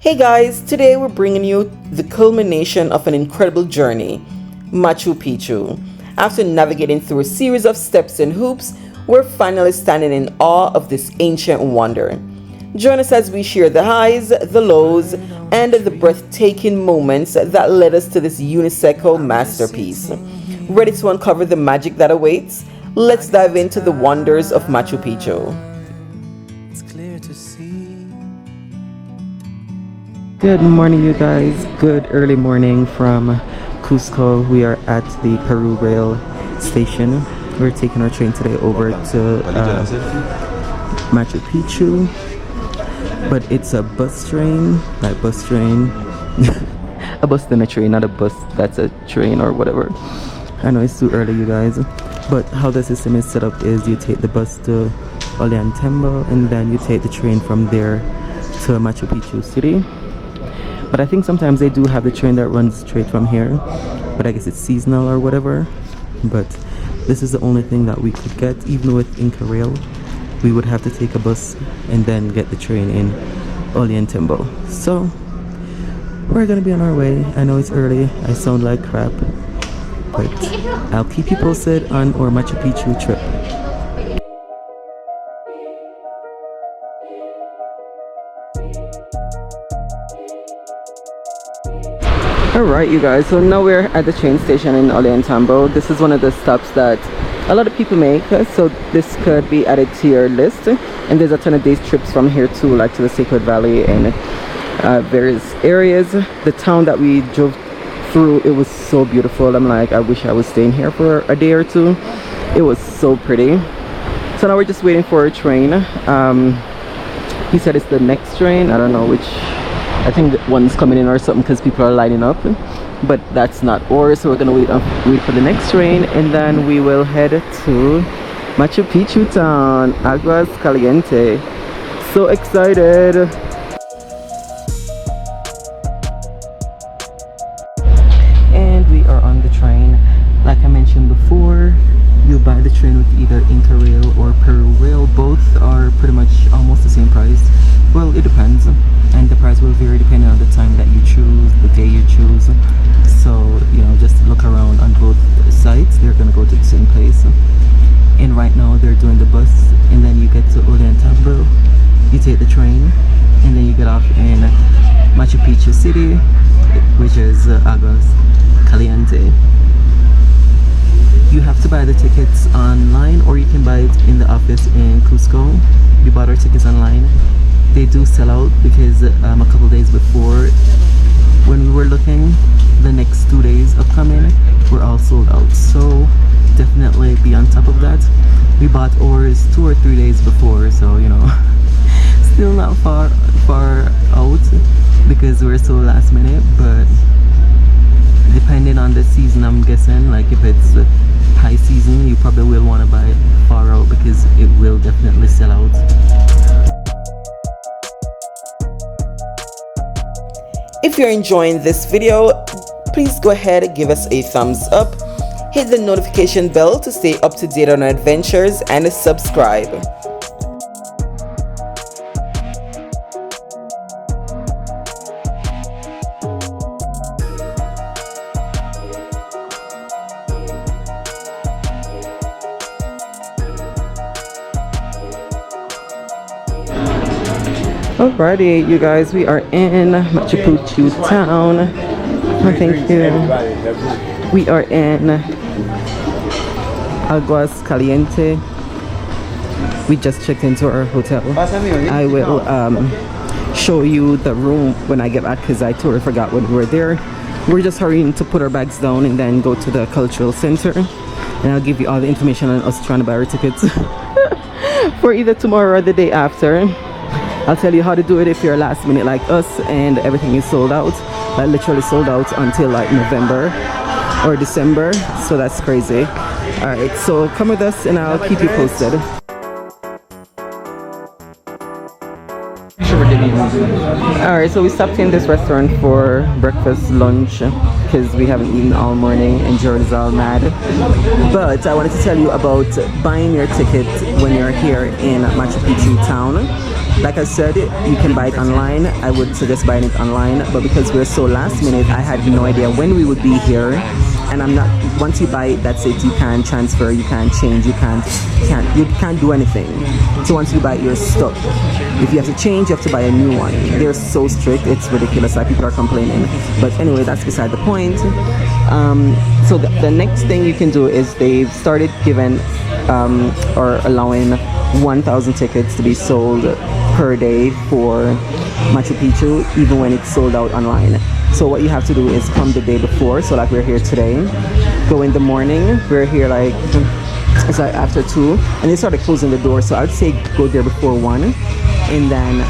Hey guys, today we're bringing you the culmination of an incredible journey, Machu Picchu. After navigating through a series of steps and hoops, we're finally standing in awe of this ancient wonder. Join us as we share the highs, the lows, and the breathtaking moments that led us to this UNESCO masterpiece. Ready to uncover the magic that awaits? Let's dive into the wonders of Machu Picchu. It's clear to see. Good morning, you guys. Good early morning from Cusco. We are at the Peru rail station. We're taking our train today over to Machu Picchu, but it's a bus train, like bus train. A bus then a train, not a bus that's a train or whatever. I know it's too early, you guys, but how the system is set up is you take the bus to Ollantaytambo and then you take the train from there to Machu Picchu city. But I think sometimes they do have the train that runs straight from here, but I guess it's seasonal or whatever. But this is the only thing that we could get. Even with Inca Rail, we would have to take a bus and then get the train in Ollantaytambo. So we're gonna be on our way. I know it's early, I sound like crap, but I'll keep you posted on our Machu Picchu trip. Alright, you guys, so now we're at the train station in Ollantaytambo. This is one of the stops that a lot of people make, so this could be added to your list. And there's a ton of day trips from here too, like to the Sacred Valley and various areas. The town that we drove through, it was so beautiful. I'm like, I wish I was staying here for a day or two. It was so pretty. So now we're just waiting for a train. He said it's the next train. I don't know which. I think that one's coming in or something because people are lining up, but that's not ours. So we're gonna wait for the next train, and then we will head to Machu Picchu town, Aguas Caliente. So excited! And we are on the train. Like I mentioned before, you buy the train with either Inca Rail or Peru Rail. Both are pretty much almost the same price. Well, it depends, and the price will vary depending on the time that you choose, the day you choose. So, you know, just look around on both sites. They're gonna go to the same place. And right now they're doing the bus, and then you get to Ollantaytambo, you take the train, and then you get off in Machu Picchu city, which is Aguas Caliente. You have to buy the tickets online, or you can buy it in the office in Cusco. We bought our tickets online. They do sell out because a couple days before, when we were looking, the next 2 days upcoming were all sold out. So definitely be on top of that. We bought ours 2 or 3 days before, so you know, still not far out because we're so last minute. But depending on the season, I'm guessing, like if it's high season, you probably will want to buy it far out because it will definitely sell out. If you're enjoying this video, please go ahead and give us a thumbs up, hit the notification bell to stay up to date on our adventures, and subscribe. Alrighty, you guys, we are in Machu Picchu town. Oh, thank you. We are in Aguas Caliente. We just checked into our hotel. I will show you the room when I get back because I totally forgot when we were there. We're just hurrying to put our bags down and then go to the cultural center. And I'll give you all the information on us trying to buy our tickets for either tomorrow or the day after. I'll tell you how to do it if you're last minute like us and everything is sold out. Like literally sold out until like November or December, so that's crazy. Alright, so come with us and I'll keep you posted. Alright, so we stopped in this restaurant for breakfast, lunch, because we haven't eaten all morning and Jared is all mad. But I wanted to tell you about buying your ticket when you're here in Machu Picchu town. like I said, you can buy it online. I would suggest buying it online, but because we're so last minute, I had no idea when we would be here. And I'm not, once you buy it, that's it. You can't transfer, you can't change, you can't do anything. So once you buy it, you're stuck. If you have to change, you have to buy a new one. They're so strict, it's ridiculous. Like, people are complaining. But anyway, that's beside the point. So the next thing you can do is they've started giving or allowing 1,000 tickets to be sold per day for Machu Picchu, even when it's sold out online. So what you have to do is come the day before. So like, we're here today, go in the morning. We're here like, it's like after 2, and they started closing the door. So I'd say go there before 1, and then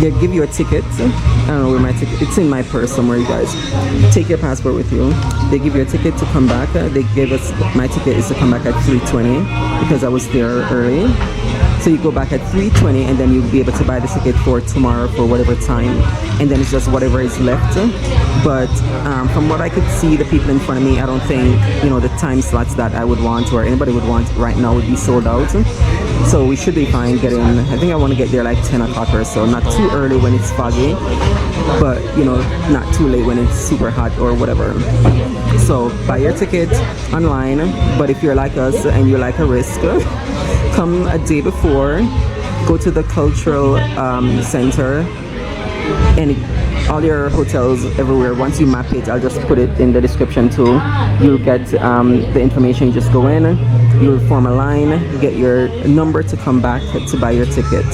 they give you a ticket. I don't know where my ticket, it's in my purse somewhere, you guys. Take your passport with you. They give you a ticket to come back. They gave us, my ticket is to come back at 3:20 because I was there early. So you go back at 3:20, and then you'll be able to buy the ticket for tomorrow for whatever time, and then it's just whatever is left. But from what I could see, the people in front of me, I don't think, you know, the time slots that I would want or anybody would want right now would be sold out. So we should be fine getting, I think I want to get there like 10 o'clock or so. Not too early when it's foggy, but you know, not too late when it's super hot or whatever. So buy your ticket online, but if you're like us and you like a risk, come a day before, go to the cultural center, and all your hotels everywhere. Once you map it, I'll just put it in the description too. You'll get the information. You just go in, you'll form a line, get your number to come back to buy your ticket,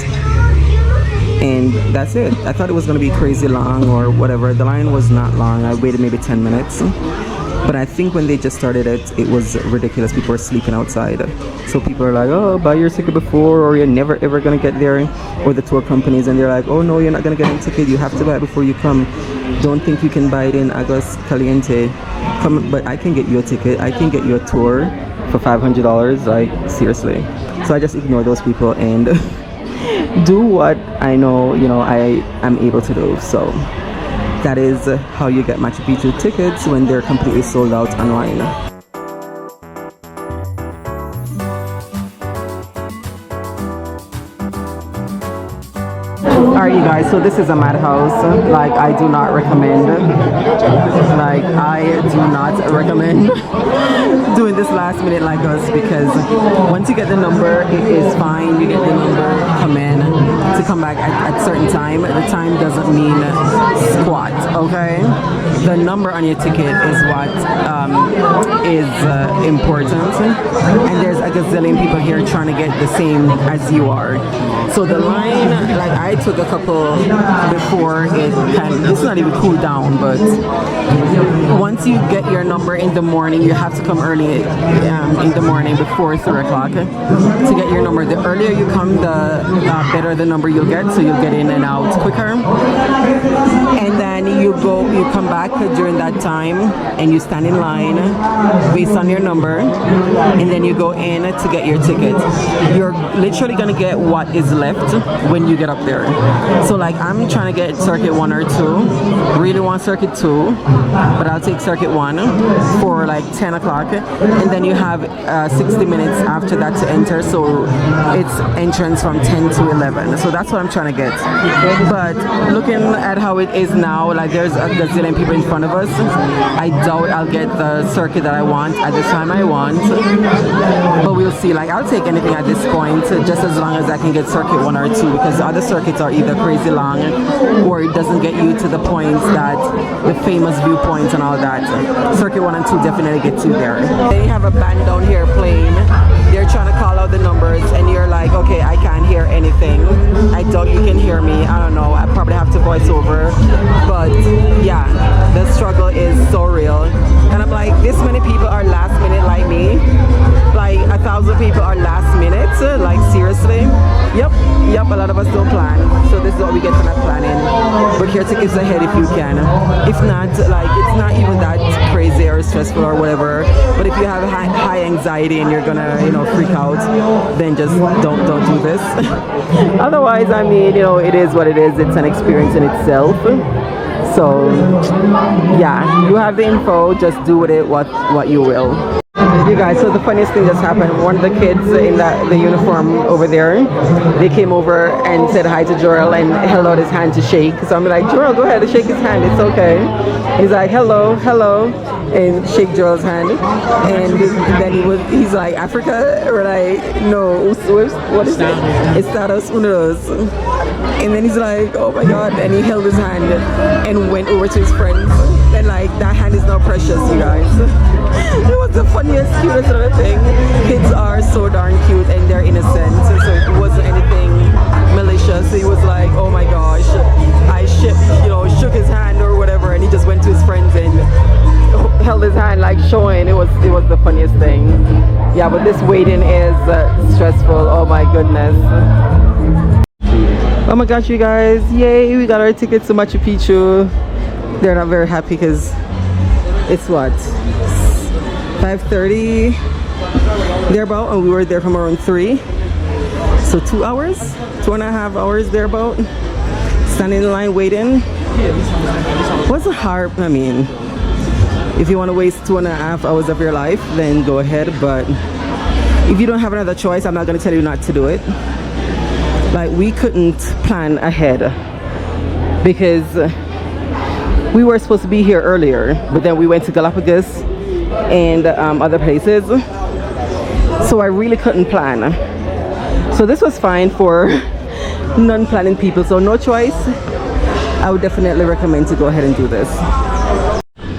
and that's it. I thought it was going to be crazy long or whatever. The line was not long. I waited maybe 10 minutes. But I think when they just started it was ridiculous. People were sleeping outside. So people are like, oh, buy your ticket before, or you're never ever gonna get there. Or the tour companies, and they're like, oh no, you're not gonna get a ticket. You have to buy it before you come. Don't think you can buy it in Aguas Caliente. Come, but I can get you a ticket. I can get you a tour for $500. Like, seriously. So I just ignore those people and do what I know, you know, I am able to do. So that is how you get Machu Picchu tickets when they're completely sold out online. Alright, you guys, so this is a madhouse. Like, I do not recommend, like, I do not recommend doing this last minute like us, because once you get the number, it is fine. You get the number, come in, to come back at certain time. The time doesn't mean squat, okay? The number on your ticket is what is important, and there's a gazillion people here trying to get the same as you are. So the line, like, I took a couple before it's not even cooled down, but once you get your number in the morning, you have to come early in the morning before 3 o'clock to get your number. The earlier you come, the better the number you'll get, so you'll get in and out quicker. And then you come back during that time, and you stand in line based on your number, and then you go in to get your ticket. You're literally gonna get what is left when you get up there. So like, I'm trying to get circuit 1 or 2, really want circuit 2, but I'll take circuit 1 for like 10 o'clock, and then you have 60 minutes after that to enter, so it's entrance from 10 to 11. So that's what I'm trying to get. But looking at how it is now, like, there's a gazillion people in front of us. I doubt I'll get the circuit that I want at the time I want, but we'll see. Like, I'll take anything at this point, just as long as I can get circuit 1 or 2, because the other circuits are either crazy long, or it doesn't get you to the points that the famous viewpoints and all that. Circuit 1 and 2 definitely gets you there. They have a band down here playing. They're trying to call out the numbers, and you're like, okay, I can't hear anything. I doubt you can hear me. I don't know. I probably have to voice over. But yeah, the struggle is so real. And I'm like, this many people are last minute like me. Like 1,000 people are last minute. Like, seriously. Yep, a lot of us don't plan. So this is what we get for not planning. Book your tickets ahead if you can. If not, like, it's not even that crazy or stressful or whatever. But if you have high anxiety and you're gonna, you know, freak out, then just don't do this. Otherwise, I mean, you know, it is what it is. It's an experience in itself. So yeah, you have the info, just do with it what you will. You guys, so the funniest thing just happened. One of the kids in the uniform over there, they came over and said hi to Joel and held out his hand to shake. So I'm like, Joel, go ahead and shake his hand. It's okay. He's like, hello, hello, and shake Joel's hand. And then he's like, Africa? We're like, no, what is it? Estados Unidos. And then he's like, oh my God. And he held his hand and went over to his friends. And like, that hand is now precious, you guys. It was the funniest, cutest little thing. Kids are so darn cute and they're innocent. So it wasn't anything malicious. He was like, oh my gosh. I shook his hand or whatever. And he just went to his friends and held his hand, like showing. It was the funniest thing. Yeah, but this waiting is stressful. Oh my goodness. Oh my gosh, you guys, yay, we got our tickets to Machu Picchu. They're not very happy because it's what, 5:30 thereabout, and we were there from around 3, so 2 hours, 2.5 hours thereabout, standing in line waiting. What's a hard, I mean, if you want to waste 2.5 hours of your life, then go ahead, but if you don't have another choice, I'm not going to tell you not to do it. Like, we couldn't plan ahead because we were supposed to be here earlier, but then we went to Galapagos and other places, so I really couldn't plan. So this was fine for non-planning people, so no choice. I would definitely recommend to go ahead and do this.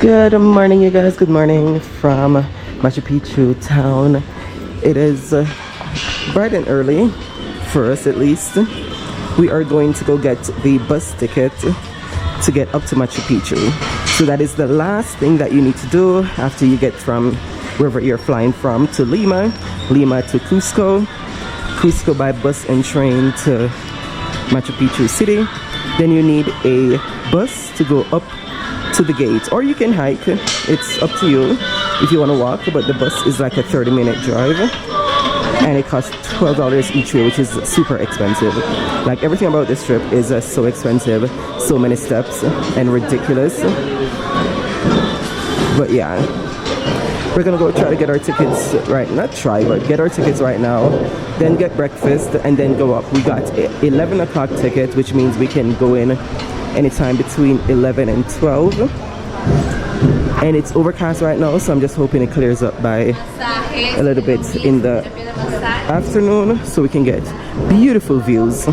Good morning, you guys. Good morning from Machu Picchu town. It is bright and early. For us at least. We are going to go get the bus ticket to get up to Machu Picchu. So that is the last thing that you need to do after you get from wherever you're flying from to Lima, Lima to Cusco, Cusco by bus and train to Machu Picchu city. Then you need a bus to go up to the gate, or you can hike. It's up to you if you want to walk, but the bus is like a 30-minute drive. And it costs $12 each way, which is super expensive. Like, everything about this trip is so expensive, so many steps and ridiculous. But yeah, we're gonna go try to get our tickets get our tickets right now, then get breakfast and then go up. We got 11 o'clock ticket, which means we can go in anytime between 11 and 12. And it's overcast right now, so I'm just hoping it clears up by a little bit in the afternoon so we can get beautiful views.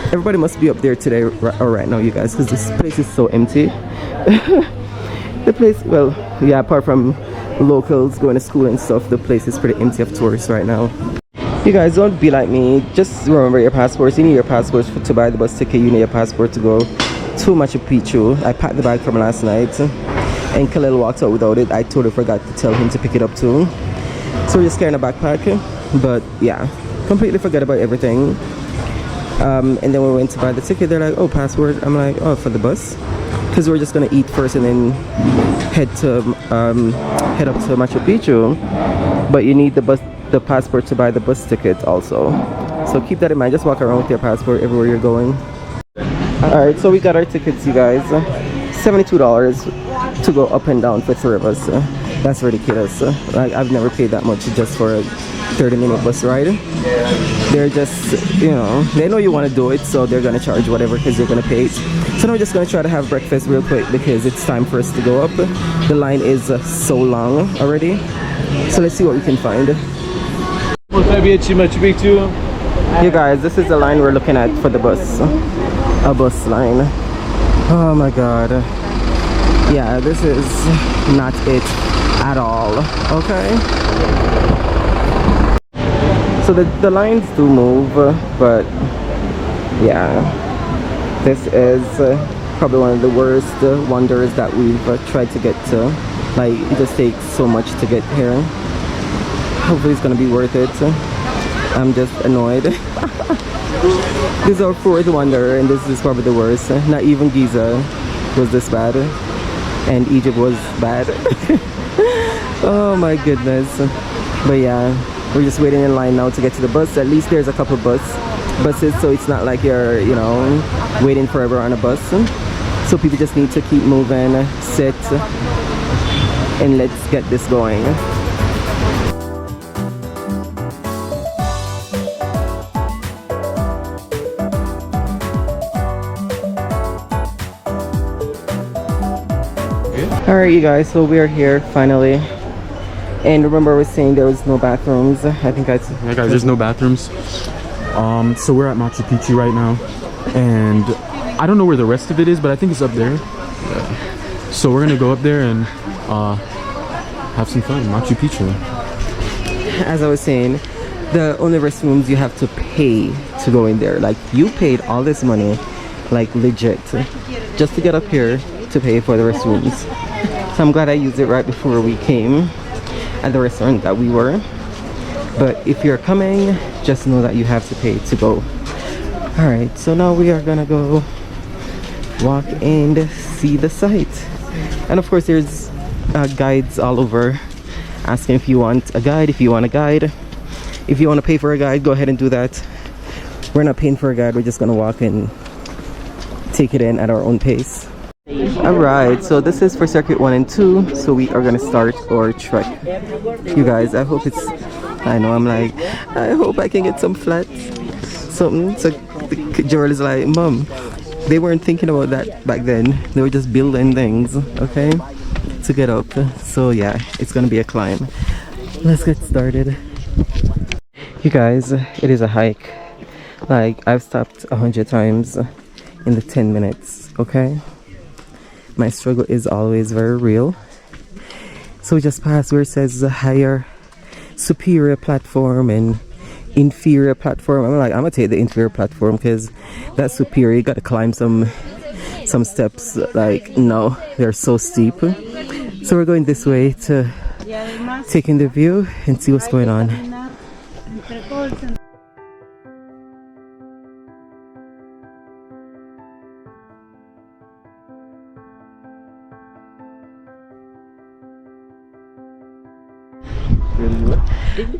Everybody must be up there today or right now, you guys, because this place is so empty. The place, well, yeah, apart from locals going to school and stuff, the place is pretty empty of tourists right now. You guys, don't be like me. Just remember your passports. You need your passports to buy the bus ticket. You need your passport to go to Machu Picchu. I packed the bag from last night and Khalil walked out without it. I totally forgot to tell him to pick it up too. So we're just carrying a backpack, but yeah, completely forgot about everything. And then we went to buy the ticket. They're like, oh, passport. I'm like, oh, for the bus, because we're just gonna eat first and then head up to Machu Picchu. But you need the passport to buy the bus ticket also. So keep that in mind. Just walk around with your passport everywhere you're going. All right, so we got our tickets, you guys. $72 to go up and down for 3 of us. That's ridiculous. Like, I've never paid that much just for a 30-minute bus ride. They're just, you know, they know you want to do it, so they're gonna charge whatever because you're gonna pay it. So now we're just gonna try to have breakfast real quick because it's time for us to go up. The line is so long already, so let's see what we can find. You guys, this is the line we're looking at for the bus. A bus line. Oh my god. Yeah, this is not it at all. Okay, so the lines do move, but yeah, this is probably one of the worst wonders that we've tried to get to. Like, it just takes so much to get here. Hopefully it's gonna be worth it. I'm just annoyed. This is our 4th wonder and this is probably the worst. Not even Giza was this bad, and Egypt was bad. Oh my goodness. But yeah, we're just waiting in line now to get to the bus. At least there's a couple buses, so it's not like you're, you know, waiting forever on a bus. So people just need to keep moving, sit, and let's get this going. Alright, you guys, so we are here finally. And remember, I was saying there was no bathrooms. I think that's. Yeah, guys, there's no bathrooms. So we're at Machu Picchu right now. And I don't know where the rest of it is, but I think it's up there. Yeah. So we're gonna go up there and have some fun. Machu Picchu. As I was saying, the only restrooms you have to pay to go in there. Like, you paid all this money, like legit, just to get up here to pay for the restrooms. So I'm glad I used it right before we came at the restaurant that we were. But if you're coming, just know that you have to pay to go. Alright, so now we are gonna go walk and see the site. And of course there's guides all over asking if you want a guide, if you want a guide. If you want to pay for a guide, go ahead and do that. We're not paying for a guide, we're just gonna walk and take it in at our own pace. Alright, so this is for circuit 1 and 2, so we are gonna start our trek. You guys, I hope it's, I know, I'm like, I hope I can get some flats, something. So Joel is like, Mom, they weren't thinking about that back then, they were just building things, okay, to get up. So yeah, it's gonna be a climb. Let's get started. You guys, it is a hike. Like, I've stopped 100 times in the 10 minutes, okay? My struggle is always very real. So we just passed where it says a higher, superior platform and inferior platform. I'm like, I'm gonna take the inferior platform because that's superior. You gotta climb some steps. Like, no, they're so steep. So we're going this way to take in the view and see what's going on.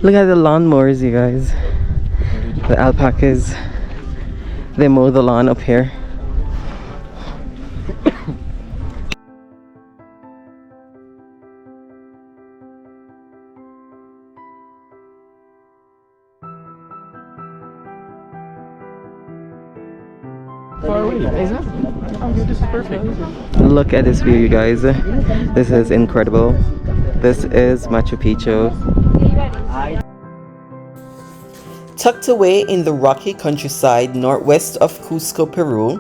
Look at the lawnmowers, you guys. The alpacas. They mow the lawn up here. This is perfect. Look at this view, you guys. This is incredible. This is Machu Picchu. Tucked away in the rocky countryside northwest of Cusco, Peru,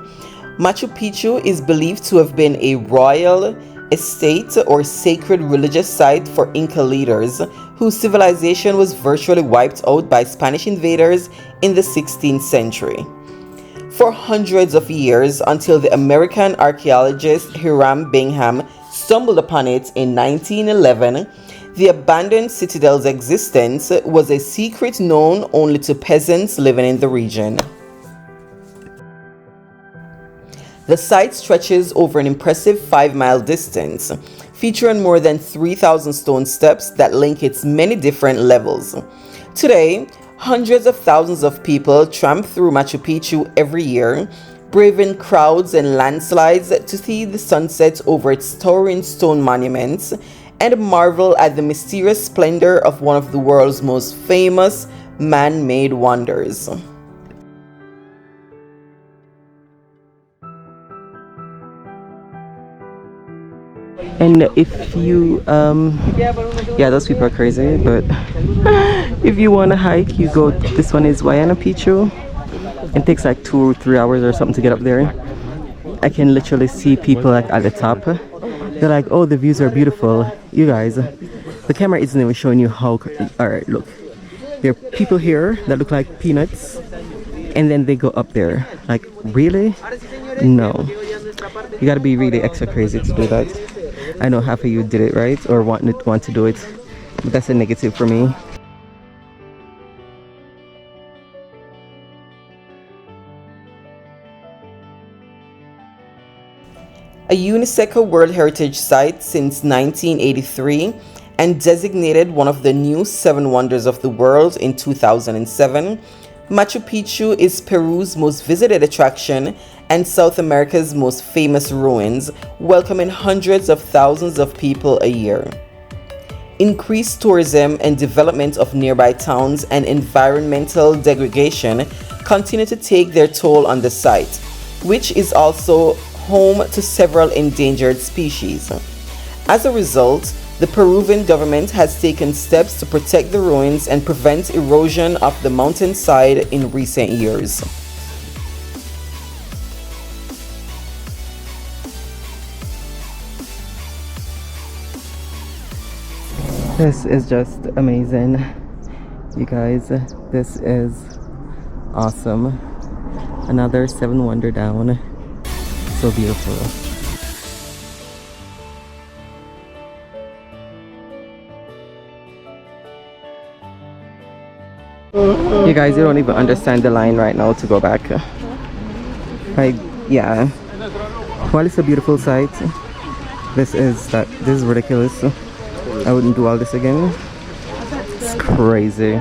Machu Picchu is believed to have been a royal estate or sacred religious site for Inca leaders whose civilization was virtually wiped out by Spanish invaders in the 16th century. For hundreds of years, until the American archaeologist Hiram Bingham stumbled upon it in 1911, the abandoned citadel's existence was a secret known only to peasants living in the region. The site stretches over an impressive 5-mile distance, featuring more than 3,000 stone steps that link its many different levels. Today, hundreds of thousands of people tramp through Machu Picchu every year, braving crowds and landslides to see the sunset over its towering stone monuments and marvel at the mysterious splendor of one of the world's most famous man-made wonders. And if you, yeah, those people are crazy, but if you want to hike, you go, this one is Huayna Picchu. It takes like 2 or 3 hours or something to get up there. I can literally see people like at the top. They're like, oh, the views are beautiful. You guys, the camera isn't even showing you how, alright, look. There are people here that look like peanuts, and then they go up there. Like, really? No. You gotta be really extra crazy to do that. I know half of you did it, right? Or want to do it, but that's a negative for me. A UNESCO World Heritage Site since 1983 and designated one of the new 7 wonders of the world in 2007, Machu Picchu is Peru's most visited attraction and South America's most famous ruins, welcoming hundreds of thousands of people a year. Increased tourism and development of nearby towns and environmental degradation continue to take their toll on the site, which is also home to several endangered species. As a result, the Peruvian government has taken steps to protect the ruins and prevent erosion of the mountainside in recent years. This is just amazing, you guys. This is awesome. Another 7 wonder down. So beautiful. You guys, you don't even understand the line right now to go back. Like, yeah. While it's a beautiful sight, this is ridiculous. I wouldn't do all this again. It's crazy.